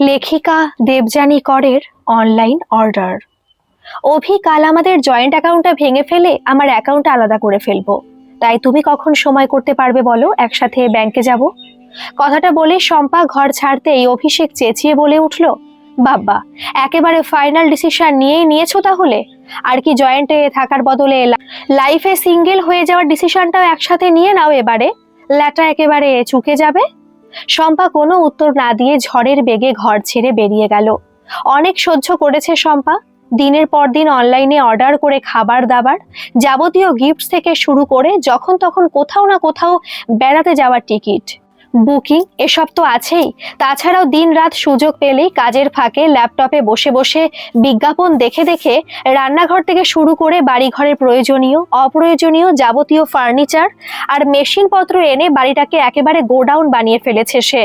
লেখিকা দেবযানী করের online order. অভি, কাল আমাদের জয়েন্ট অ্যাকাউন্টটা ভেঙে ফেলে আমার অ্যাকাউন্ট আলাদা করে ফেলবো। তাই তুমি কখন সময় করতে পারবে বলো, একসাথে ব্যাংকে যাব। কথাটা বলে শম্পা ঘর ছাড়তেই অভিষেক চেঁচিয়ে বলে উঠল, বাব্বা, একেবারে ফাইনাল ডিসিশন নিয়েই নিয়েছো তাহলে। আর কি জয়েন্টে থাকার বদলে লাইফে সিঙ্গেল হয়ে যাওয়ার ডিসিশনটাও একসাথে নিয়ে নাও, এবারে ল্যাটা একেবারে চুকে যাবে। শম্পা কোনো উত্তর না দিয়ে ঝড়ের বেগে ঘর ছেড়ে বেরিয়ে গেল। অনেক সহ্য করেছে শম্পা, দিনের পর দিন অনলাইনে অর্ডার করে খাবার দাবার, যাবতীয় গিফট থেকে শুরু করে যখন তখন কোথাও না কোথাও বেড়াতে যাওয়ার টিকিট বুকিং, এসব তো আছেই। তাছাড়াও দিন রাত সুযোগ পেলেই কাজের ফাঁকে ল্যাপটপে বসে বসে বিজ্ঞাপন দেখে দেখে রান্নাঘর থেকে শুরু করে বাড়িঘরের প্রয়োজনীয় অপ্রয়োজনীয় যাবতীয় ফার্নিচার আর মেশিনপত্র এনে বাড়িটাকে একেবারে গোডাউন বানিয়ে ফেলেছে সে।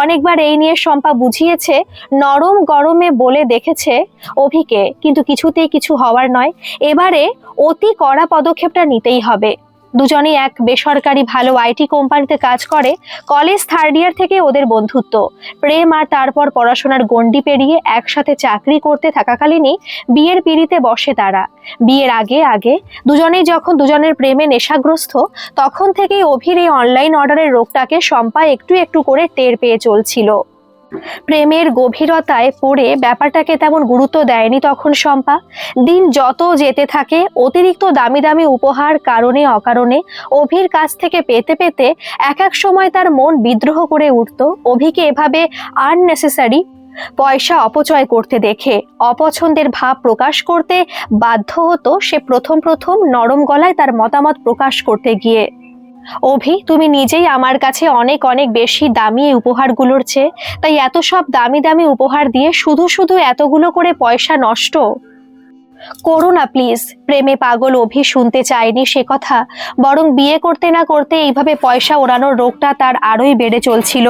অনেকবার এই নিয়ে শম্পা বুঝিয়েছে, নরম গরমে বলে দেখেছে অভিকে, কিন্তু কিছুতেই কিছু হওয়ার নয়। এবারে অতি কড়া পদক্ষেপটা নিতেই হবে। দুজনেই এক বেসরকারি ভালো আইটি কোম্পানিতে কাজ করে। কলেজ থার্ড ইয়ার থেকে ওদের বন্ধুত্ব, প্রেম আর তারপর পড়াশোনার গণ্ডি পেরিয়ে একসাথে চাকরি করতে থাকাকালীনই বিয়ের পিঁড়িতে বসে তারা। বিয়ের আগে আগে দুজনেই যখন দুজনের প্রেমে নেশাগ্রস্ত, তখন থেকেই অভির এই অনলাইন অর্ডারের রোগটাকে শম্পা একটু একটু করে টের পেয়ে চলছিল। প্রেমের গভীরতায় পড়ে ব্যাপারটাকে তেমন গুরুত্ব দেয়নি তখন শম্পা। দিন যত যেতে থাকে, অতিরিক্ত দামি দামি উপহার কারণে অকারণে অভির কাছ থেকে পেতে পেতে এক এক সময় তার মন বিদ্রোহ করে উঠত অভিকে এভাবে আননেসেসারি পয়সা অপচয় করতে দেখে। অপছন্দের ভাব প্রকাশ করতে বাধ্য হতো সে প্রথম প্রথম নরম গলায় তার মতামত প্রকাশ করতে গিয়ে। অভি, তুমি নিজেই আমার কাছে অনেক অনেক বেশি দামি এই উপহারগুলোর চেয়ে, তাই এত সব দামি দামি উপহার দিয়ে শুধু শুধু এতগুলো করে পয়সা নষ্ট করো না প্লিজ। প্রেমে পাগল অভি শুনতে চায়নি সে কথা, বরং বিয়ে করতে না করতে এইভাবে পয়সা ওড়ানোর রোগটা তার আরোই বেড়ে চলছিল।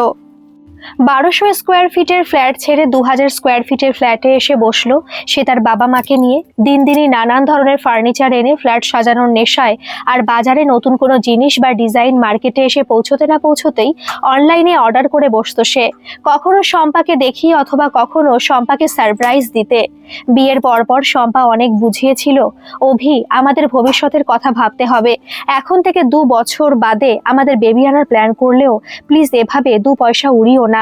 1200 স্কোয়ার ফিটের ফ্ল্যাট ছেড়ে 2000 স্কোয়ার ফিটের ফ্ল্যাটে এসে বসলো সে তার বাবা মাকে নিয়ে। দিন দিনই নানান ধরনের ফার্নিচার এনে ফ্ল্যাট সাজানোর নেশায় আর বাজারে নতুন কোনো জিনিস বা ডিজাইন মার্কেটে এসে পৌঁছতে না পৌঁছতেই অনলাইনে অর্ডার করে বসতো সে, কখনো শম্পাকে দেখিয়ে অথবা কখনো শম্পাকে সারপ্রাইজ দিতে। বিয়ের পরপর শম্পা অনেক বুঝিয়েছিল, অভি, আমাদের ভবিষ্যতের কথা ভাবতে হবে। এখন থেকে 2 বছর বাদে আমাদের বেবি আনার প্ল্যান করলেও প্লিজ এভাবে 2 পয়সা উড়িও না।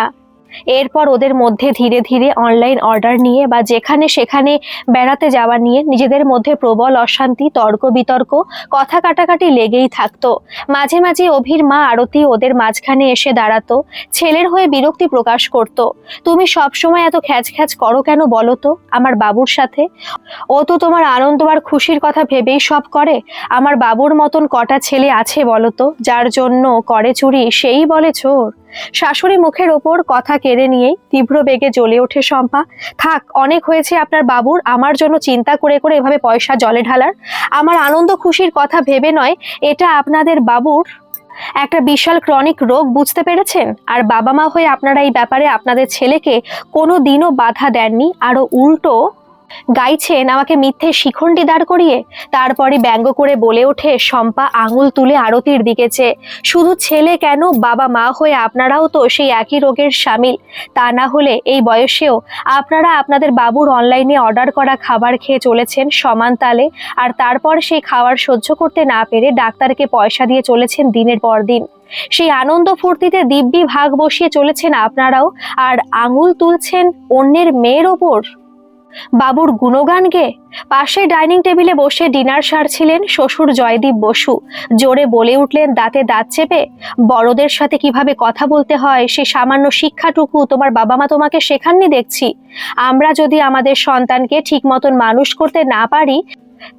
এরপর ওদের মধ্যে ধীরে ধীরে অনলাইন অর্ডার নিয়ে বা যেখানে সেখানে বেড়াতে যাওয়া নিয়ে নিজেদের মধ্যে প্রবল অশান্তি, তর্ক বিতর্ক, কথা কাটাকাটি লেগেই থাকতো। মাঝে মাঝে অভির মা আরতি ওদের মাঝখানে এসে দাঁড়াতো, ছেলের হয়ে বিরক্তি প্রকাশ করত। তুমি সবসময় এত খ্যাচ খ্যাচ করো কেন বলো তো আমার বাবুর সাথে? ও তো তোমার আনন্দ আর খুশির কথা ভেবেই সব করে। আমার বাবুর মতন কটা ছেলে আছে বলো তো, যার জন্য করে চুরি সেই বলে চোর। শাশুড়ি মুখের ওপর কথা কেড়ে নিয়েই তীব্র বেগে জ্বলে ওঠে শম্পা। থাক, অনেক হয়েছে আপনার বাবুর আমার জন্য চিন্তা করে করে এভাবে পয়সা জলে ঢালার। আমার আনন্দ খুশির কথা ভেবে নয়, এটা আপনাদের বাবুর একটা বিশাল ক্রনিক রোগ, বুঝতে পেরেছেন? আর বাবা মা হয়ে আপনারা এই ব্যাপারে আপনাদের ছেলেকে কোনো দিনও বাধা দেননি, আরো উল্টো গাইছেন আমাকে মিথ্যে শিখণ্ডি দাঁড় করিয়ে। তারপরে ব্যঙ্গ করে বলে ওঠে শম্পা আঙুল তুলে আরতির দিকে চেয়ে, শুধু ছেলে কেন, বাবা মা হয়ে আপনারাও তো সেই একই রোগের শামিল। তা না হলে এই বয়সেও আপনারা আপনাদের বাবুর অনলাইনে অর্ডার করা খাবার খেয়ে চলেছেন সমান তালে, আর তারপর সেই খাবার সহ্য করতে না পেরে ডাক্তারকে পয়সা দিয়ে চলেছেন দিনের পর দিন। সেই আনন্দ ফুর্তিতে দিব্যি ভাগ বসিয়ে চলেছেন আপনারাও, আর আঙুল তুলছেন অন্যের মেয়ের ওপর বাবুর গুণগান গে। পাশে ডাইনিং টেবিলে বসে ডিনার সারছিলেন শ্বশুর জয়দীপ বসু। জোরে বলে উঠলেন দাঁতে দাঁত চেপে, বড়দের সাথে কিভাবে কথা বলতে হয় সে সামান্য শিক্ষাটুকু তোমার বাবা মা তোমাকে শেখাননি দেখছি। আমরা যদি আমাদের সন্তানকে ঠিক মতন মানুষ করতে না পারি,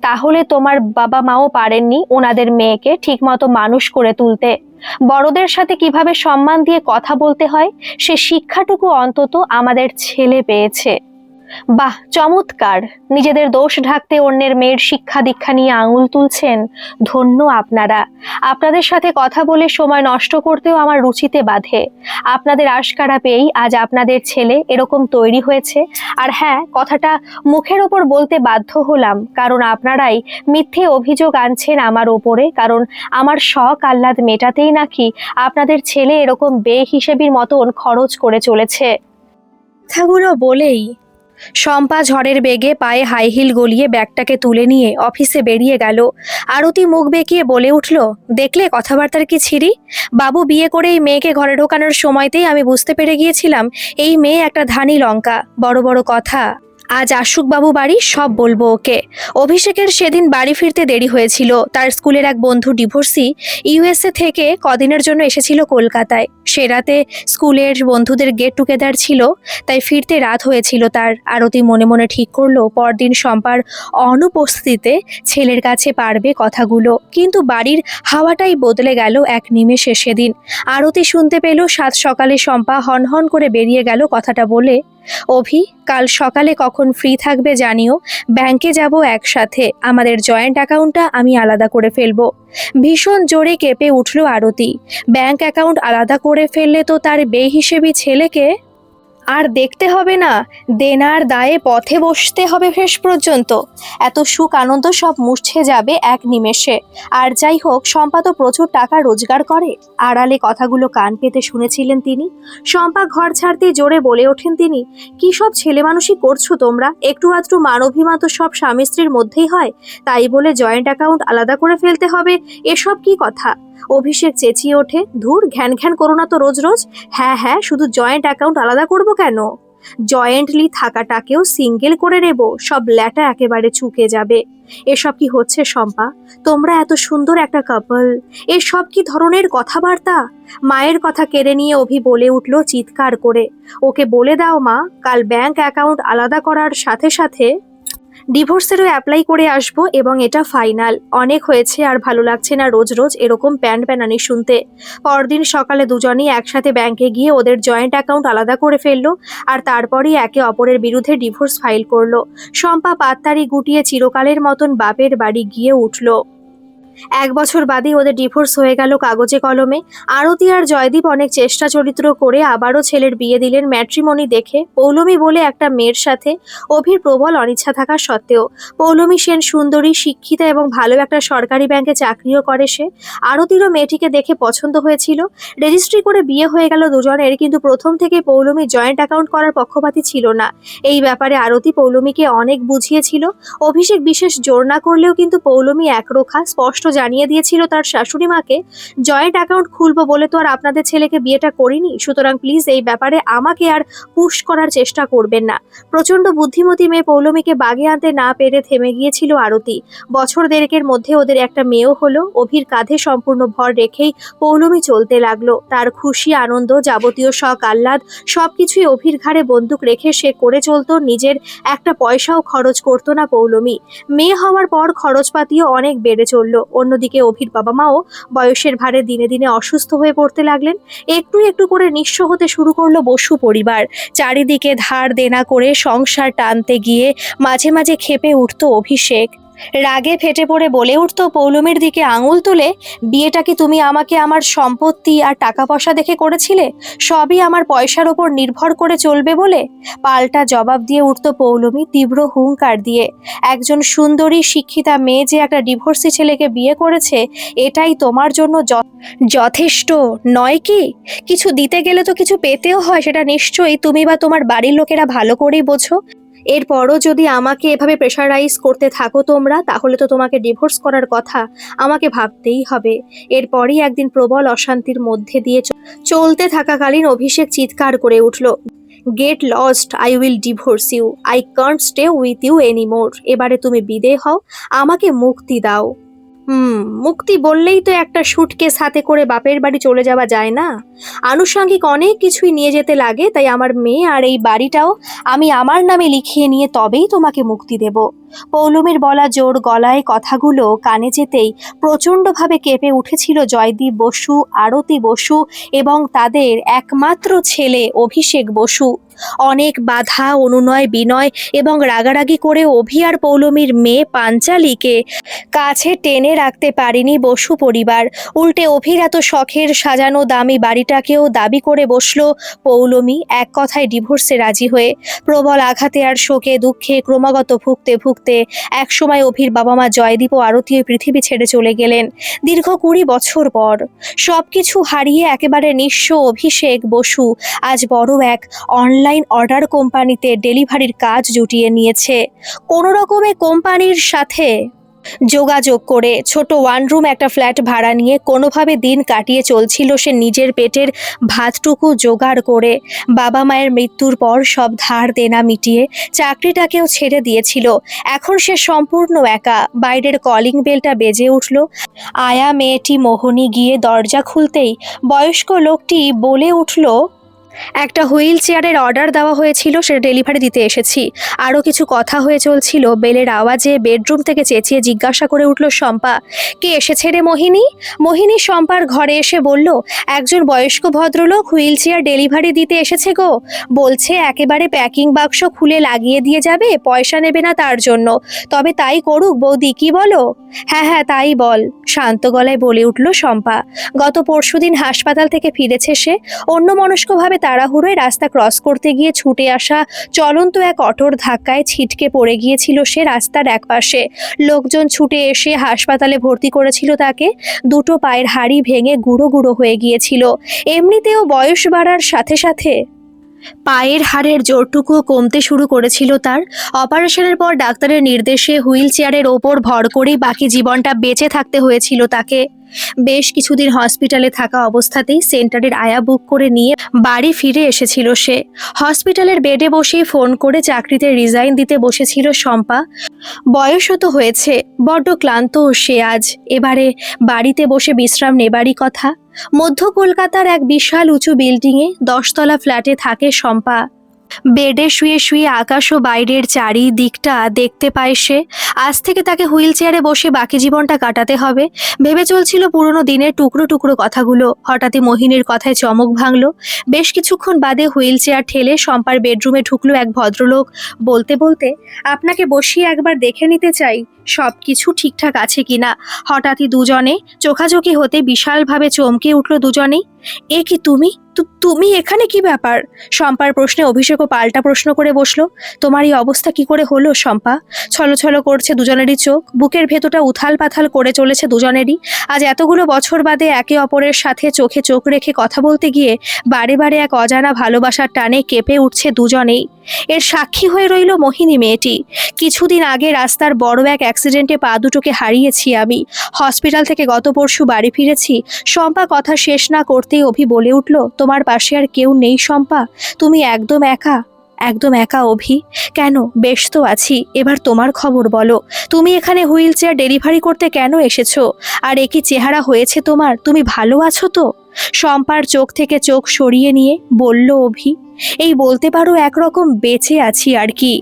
তাহলে তোমার বাবা মাও পারেননি ওনাদের মেয়েকে ঠিক মতো মানুষ করে তুলতে। বড়দের সাথে কিভাবে সম্মান দিয়ে কথা বলতে হয় সে শিক্ষাটুকু অন্তত আমাদের ছেলে পেয়েছে। বাহ, চমৎকার! নিজেদের দোষ ঢাকতে অন্যের মেয়ের শিক্ষা দীক্ষা নিয়ে আঙুল তুলছেন, ধন্য আপনারা। আপনাদের সাথে কথা বলে সময় নষ্ট করতেও আমার রুচিতে বাধে। আপনাদের আশকারা পেয়েই আজ আপনাদের ছেলে এরকম তৈরি হয়েছে। আর হ্যাঁ, কথাটা মুখের ওপর বলতে বাধ্য হলাম, কারণ আপনারাই মিথ্যে অভিযোগ আনছেন আমার ওপরে, কারণ আমার শখ আহ্লাদ মেটাতেই নাকি আপনাদের ছেলে এরকম বেহিসেবির মতন খরচ করে চলেছে। কথাগুলো বলেই শম্পা ঝড়ের বেগে পায়ে হাই হিল গলিয়ে ব্যাগটাকে তুলে নিয়ে অফিসে বেরিয়ে গেল। আরতি মুখ বেঁকিয়ে বলে উঠল, দেখলে কথাবার্তার কি ছিরি। বাবু বিয়ে করে এই মেয়েকে ঘরে ঢোকানোর সময়তেই আমি বুঝতে পেরে গিয়েছিলাম এই মেয়ে একটা ধানি লঙ্কা। বড় বড় কথা। আজ আসুক বাবু বাড়ি, সব বলবো ওকে। অভিষেকের সেদিন বাড়ি ফিরতে দেরি হয়েছিল। তার স্কুলের এক বন্ধু ডিভোর্সি ইউএসএ থেকে কদিনের জন্য এসেছিল কলকাতায়। সে রাতে স্কুলের বন্ধুদের গেট টুগেদার ছিল, তাই ফিরতে রাত হয়েছিল তার। আরতি মনে মনে ঠিক করলো পরদিন শম্পার অনুপস্থিতিতে ছেলের কাছে পারবে কথাগুলো। কিন্তু বাড়ির হাওয়াটাই বদলে গেল এক নিমেষে সেদিন। আরতি শুনতে পেল সাত সকালে শম্পা হনহন করে বেরিয়ে গেল কথাটা বলে, অভি, কাল সকালে কখন ফ্রি থাকবে জানিও, ব্যাংকে যাব একসাথে। আমাদের জয়েন্ট অ্যাকাউন্টটা আমি আলাদা করে ফেলবো। ভীষণ জোরে কেঁপে উঠল আরতি। ব্যাংক অ্যাকাউন্ট আলাদা করে ফেললে তো তার বেহিসেবি ছেলেকে আর দেখতে হবে না, দেনার দায়ে পথে বসতে হবে শেষ পর্যন্ত। এত সুখ আনন্দ সব মুছে যাবে এক নিমেষে। আর যাই হোক, শম্পা তো প্রচুর টাকা রোজগার করে। আড়ালে কথাগুলো কান পেতে শুনেছিলেন তিনি। শম্পা ঘর ছাড়তে জোরে বলে ওঠেন তিনি, কি সব ছেলে মানুষই করছো তোমরা? একটু আধটু মান অভিমান তো সব স্বামী স্ত্রীর মধ্যেই হয়, তাই বলে জয়েন্ট অ্যাকাউন্ট আলাদা করে ফেলতে হবে, এসব কি কথা? অভিষেক চেঁচিয়ে ওঠে, ধুর, ঘ্যান ঘ্যান করো না তো রোজ রোজ। হ্যাঁ হ্যাঁ, শুধু জয়েন্ট অ্যাকাউন্ট আলাদা করব কেন, জয়েন্টলি থাকাটাকেও সিঙ্গেল করে নেব, সব ল্যাটা একেবারে চুকে যাবে। এসব কি হচ্ছে শম্পা? তোমরা এত সুন্দর একটা কাপল, এসব কি ধরনের কথাবার্তা? মায়ের কথা কেড়ে নিয়ে অভি বলে উঠল চিৎকার করে, ওকে বলে দাও মা, কাল ব্যাংক অ্যাকাউন্ট আলাদা করার সাথে সাথে ডিভোর্সেরও অ্যাপ্লাই করে আসবো, এবং এটা ফাইনাল। অনেক হয়েছে, আর ভালো লাগছে না রোজ রোজ এরকম প্যান প্যানানি শুনতে। পরদিন সকালে দুজনেই একসাথে ব্যাংকে গিয়ে ওদের জয়েন্ট অ্যাকাউন্ট আলাদা করে ফেললো, আর তারপরই একে অপরের বিরুদ্ধে ডিভোর্স ফাইল করলো। শম্পা পাত্তারি গুটিয়ে চিরকালের মতন বাপের বাড়ি গিয়ে উঠল। 1 বছর বাদেই ওদের ডিভোর্স হয়ে গেল কাগজে কলমে। আরতি আর জয়দীপ অনেক চেষ্টা চরিত্র করে আবারও ছেলের বিয়ে দিলেন ম্যাট্রিমনি দেখে, পৌলমী বলে একটা মেয়ের সাথে। অভির প্রবল অনিচ্ছা থাকা সত্ত্বেও পৌলমী সেন সুন্দরী, শিক্ষিতা এবং ভালো একটা সরকারি ব্যাংকে চাকরিও করে সে। আরতিরও মেয়েটিকে দেখে পছন্দ হয়েছিল। রেজিস্ট্রি করে বিয়ে হয়ে গেল দুজনের, কিন্তু প্রথম থেকে পৌলমী জয়েন্ট অ্যাকাউন্ট করার পক্ষপাতী ছিল না। এই ব্যাপারে আরতি পৌলমীকে অনেক বুঝিয়েছিল। অভিষেক বিশেষ জোর না করলেও কিন্তু পৌলমী একরোখা স্পষ্ট জানিয়ে দিয়েছিল তার শাশুড়ি মাকে, জয়েন্ট অ্যাকাউন্ট খুলবো বলে তো আর আপনাদের ছেলেকে বিয়েটা করিনি, সুতরাং প্লিজ এই ব্যাপারে আমাকে আর পুশ করার চেষ্টা করবেন না। প্রচন্ড বুদ্ধিমতী মেয়ে পৌলমীকে বাগে আনতে না পেরে থেমে গিয়েছিল আরতি। বছর দেড়েকের মধ্যে ওদের একটা মেয়েও হলো। অভির কাঁধে সম্পূর্ণ ভর রেখেই পৌলমী চলতে লাগলো। তার খুশি, আনন্দ, যাবতীয় শখ আহ্লাদ সবকিছুই অভির ঘাড়ে বন্দুক রেখে সে করে চলতো। নিজের একটা পয়সাও খরচ করতো না পৌলমী। মেয়ে হওয়ার পর খরচপাতিও অনেক বেড়ে চলল। অন্যদিকে অভির বাবা মাও বয়সের ভারে দিনে দিনে অসুস্থ হয়ে পড়তে লাগলেন। একটু একটু করে নিঃস্ব হতে শুরু করলো বসু পরিবার। চারিদিকে ধার দেনা করে সংসার টানতে গিয়ে মাঝে মাঝে ক্ষেপে উঠত অভিষেক। রাগে ফেটে পড়ে বলে উঠত পৌলমীর দিকে আঙুল তুলে, বিয়েটা কি তুমি আমাকে আমার সম্পত্তি আর টাকা পয়সা দেখে করেছিলে? সবই আমার পয়সার ওপর নির্ভর করে চলবে বলে? পাল্টা জবাব দিয়ে উঠত পৌলমী তীব্র হুঙ্কার দিয়ে, একজন সুন্দরী শিক্ষিতা মেয়ে যে একটা ডিভোর্সি ছেলেকে বিয়ে করেছে, এটাই তোমার জন্য যথেষ্ট নয় কি? কিছু দিতে গেলে তো কিছু পেতেও হয়, সেটা নিশ্চয়ই তুমি বা তোমার বাড়ির লোকেরা ভালো করেই বোঝো। এরপরও যদি আমাকে এভাবে প্রেশারাইজ করতে থাকো তোমরা, তাহলে তো তোমাকে ডিভোর্স করার কথা আমাকে ভাবতেই হবে। এরপরই একদিন প্রবল অশান্তির মধ্যে দিয়ে চলতে থাকাকালীন অভিষেক চিৎকার করে উঠল, get lost, I will divorce you, I can't stay with you anymore. এবারে তুমি বিদেয় হও, আমাকে মুক্তি দাও। মুক্তি বললেই তো একটা সুটকেস হাতে করে বাপের বাড়ি চলে যাওয়া যায় না, আনুষঙ্গিক অনেক কিছুই নিয়ে যেতে লাগে। তাই আমার মেয়ে আর এই বাড়িটাও আমি আমার নামে লিখিয়ে নিয়ে তবেই তোমাকে মুক্তি দেব। পৌলমীর বলা জোর গলায় কথাগুলো কানে যেতেই প্রচণ্ডভাবে কেঁপে উঠেছিল জয়দীপ বসু, আরতি বসু এবং তাদের একমাত্র ছেলে অভিষেক বসু। অনেক বাধা, অনুনয় বিনয় এবং রাগারাগি করে অভি আর পৌলমীর মেয়ে পাঞ্চালীকে কাছে টেনে রাখতে পারেনি বসু পরিবার। উল্টে অভির এত শখের সাজানো দামি বাড়িটাকেও দাবি করে বসলো পৌলমী, এক কথায় ডিভোর্সে রাজি হয়ে। প্রবল আঘাতে আর শোকে দুঃখে ক্রমাগত ভুগতে ভুগতে মুহূর্তে। একসময় অভির বাবা মা জয়দীপ ও আরতি ওই পৃথিবী ছেড়ে চলে গেলেন দীর্ঘ 20 বছর পর। সবকিছু হারিয়ে একেবারে নিঃস্ব অভিষেক বসু আজ বড় এক অনলাইন অর্ডার কোম্পানিতে ডেলিভারির কাজ জুটিয়ে নিয়েছে। কোনো রকমে কোম্পানির সাথে যোগাযোগ করে ছোট ওয়ান রুম একটা ফ্ল্যাট ভাড়া নিয়ে কোনোভাবে দিন কাটিয়ে চলছিল সে নিজের পেটের ভাতটুকু জোগাড় করে। বাবা মায়ের মৃত্যুর পর সব ধার দেনা মিটিয়ে চাকরিটাকেও ছেড়ে দিয়েছিল। এখন সে সম্পূর্ণ একা। বাইরের কলিং বেলটা বেজে উঠল। আয়া মেয়েটি মোহনী গিয়ে দরজা খুলতেই বয়স্ক লোকটি বলে উঠল, একটা হুইল চেয়ারের অর্ডার দেওয়া হয়েছিল, সেটা ডেলিভারি দিতে এসেছি। আরও কিছু কথা হয়ে চলছিল। বেলের আওয়াজে বেডরুম থেকে চেঁচিয়ে জিজ্ঞাসা করে উঠল শম্পা, কে এসেছে রে মোহিনী? মোহিনী শম্পার ঘরে এসে বলল, একজন বয়স্ক ভদ্রলোক হুইল চেয়ার ডেলিভারি দিতে এসেছে গো। বলছে একেবারে প্যাকিং বাক্স খুলে লাগিয়ে দিয়ে যাবে, পয়সা নেবে না তার জন্য। তবে তাই করুক বৌদি, কি বলো? হ্যাঁ হ্যাঁ তাই বল, শান্ত গলায় বলে উঠল শম্পা। গত পরশুদিন হাসপাতাল থেকে ফিরেছে সে। অন্যমনস্কভাবে তাড়াহুড়োয় রাস্তা ক্রস করতে গিয়ে ছুটে আসা চলন্ত এক অটোর ধাক্কায় ছিটকে পড়ে গিয়েছিল সে রাস্তার একপাশে। লোকজন ছুটে এসে হাসপাতালে ভর্তি করেছিল তাকে। দুটো পায়ের হাড়ি ভেঙে গুঁড়ো গুঁড়ো হয়ে গিয়েছিল। এমনিতেও বয়স বাড়ার সাথে সাথে পায়ের হাড়ের জোরটুকুও কমতে শুরু করেছিল তার। অপারেশনের পর ডাক্তারের নির্দেশে হুইল চেয়ারের ওপর ভর করেই বাকি জীবনটা বেঁচে থাকতে হয়েছিল তাকে। বেশ কিছুদিন হসপিটালে থাকা অবস্থাতেই সেন্টারের আয়া বুক করে নিয়ে বাড়ি ফিরে এসেছিল সে। হসপিটালের বেডে বসেই ফোন করে চাকরিতে রিজাইন দিতে বসেছিল শম্পা। বয়সও তো হয়েছে, বড্ড ক্লান্ত সে আজ। এবারে বাড়িতে বসে বিশ্রাম নেবারই কথা। মধ্য কলকাতার এক বিশাল উঁচু বিল্ডিংয়ে 10 তলা ফ্ল্যাটে থাকে শম্পা। বেডে শুয়ে শুয়ে আকাশ ও বাইরের চারিদিকটা দেখতে পায় সে। আজ থেকে তাকে হুইল চেয়ারে বসে বাকি জীবনটা কাটাতে হবে। ভেবে চলছিল পুরনো দিনের টুকরো টুকরো কথাগুলো। হঠাৎই মোহিনীর কথায় চমক ভাঙল। বেশ কিছুক্ষণ বাদে হুইল চেয়ার ঠেলে শম্পার বেডরুমে ঢুকলো এক ভদ্রলোক। বলতে বলতে, আপনাকে বসিয়ে একবার দেখে নিতে চাই সব কিছু ঠিকঠাক আছে কিনা। হঠাৎই দুজনে চোখাচোখি হতে বিশালভাবে চমকে উঠল দুজনেই। এ কি তুমি? তুমি এখানে, কি ব্যাপার? শম্পার প্রশ্নে অভিষেকও পাল্টা প্রশ্ন করে বসলো। তোমার এই অবস্থা কি করে হলো শম্পা? ছলছল করছে দুজনেরই চোখ। বুকের ভেতরটা উথাল পাথাল করে চলেছে দুজনেরই। আজ এতগুলো বছর বাদে একে অপরের সাথে চোখে চোখ রেখে কথা বলতে গিয়ে বারে বারে এক অজানা ভালোবাসার টানে কেঁপে উঠছে দুজনেই। এর সাক্ষী হয়ে রইল মোহিনী মেয়েটি। কিছুদিন আগে রাস্তার বড় এক অ্যাক্সিডেন্টে পা দুটোকে হারিয়েছি আমি। হসপিটাল থেকে গত পরশু বাড়ি ফিরেছি। শম্পা কথা শেষ না করতেই অভি বলে উঠল, তোমার পাশে আর কেউ নেই শম্পা? তুমি একদম একা, একদম একা অভি। কেন? বেশ তো আছি। এবার তোমার খবর বলো। তুমি এখানে হুইল চেয়ার ডেলিভারি করতে কেন এসেছো? আর একই চেহারা হয়েছে তোমার? তুমি ভালো আছো তো? শম্পার চোখ থেকে চোখ সরিয়ে নিয়ে বলল অভি, এই বলতে পারো একরকম বেঁচে আছি আর কি।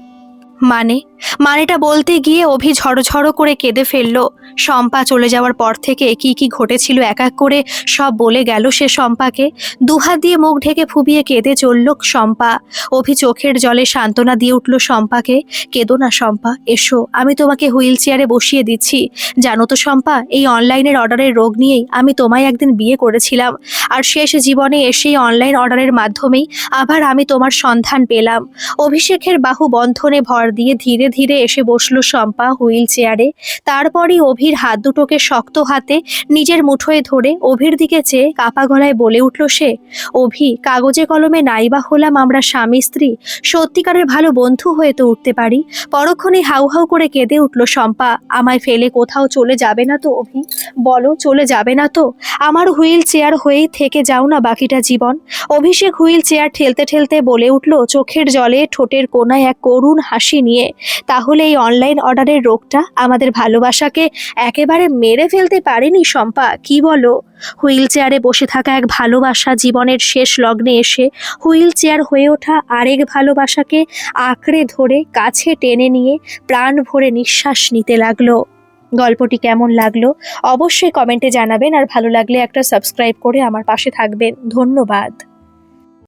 মানেটা বলতে গিয়ে অভি ঝড়ো করে কেঁদে ফেলল। শম্পা চলে যাওয়ার পর থেকে কি কি ঘটেছিল এক এক করে সব বলে গেল সে শম্পাকে। দুহাত দিয়ে মুখ ঢেকে ফুবিয়ে কেঁদে চলল শম্পা। অভি চোখের জলে সান্ত্বনা দিয়ে উঠল শম্পাকে। কেঁদো না শম্পা, এসো, আমি তোমাকে হুইল চেয়ারে বসিয়ে দিচ্ছি। জানো তো শম্পা, এই অনলাইনের অর্ডারের রোগ নিয়েই আমি তোমায় একদিন বিয়ে করেছিলাম। আর শেষ জীবনে এসেই অনলাইন অর্ডারের মাধ্যমেই আবার আমি তোমার সন্ধান পেলাম। অভিষেকের বাহু বন্ধনে ভর দিয়ে ধীরে ধীরে এসে বসলো শম্পা হুইল চেয়ারে। তারপরই অভির হাত দুটোকে শক্ত হাতে নিজের মুঠোয় ধরে অভির দিকে চেয়ে কাপা গলায় বলে উঠল সে, অভি, কাগজে কলমে নাইবা হলাম আমরা স্বামী স্ত্রী, সত্যিকারের ভালো বন্ধু হয়ে তো উঠতে পারি। পরক্ষণে হাউ হাউ করে কেঁদে উঠল শম্পা। আমায় ফেলে কোথাও চলে যাবে না তো অভি? বলো, চলে যাবে না তো? আমার হুইল চেয়ার হয়েই থেকে যাও না বাকিটা জীবন। অভিষেক হুইল চেয়ার ঠেলতে ঠেলতে বলে উঠল, চোখের জলে ঠোঁটের কোনায় এক করুণ হাসি নিয়ে, তাহলে এই অনলাইন অর্ডারের রোগটা আমাদের ভালোবাসাকে একেবারে মেরে ফেলতে পারেনি শম্পা, কি বলো? হুইল চেয়ারে বসে থাকা এক ভালোবাসা জীবনের শেষ লগ্নে এসে হুইল চেয়ার হয়ে ওঠা আরেক ভালোবাসাকে আঁকড়ে ধরে কাছে টেনে নিয়ে প্রাণ ভরে নিঃশ্বাস নিতে লাগলো। গল্পটি কেমন লাগলো অবশ্যই কমেন্টে জানাবেন, আর ভালো লাগলে একটা সাবস্ক্রাইব করে আমার পাশে থাকবেন। ধন্যবাদ।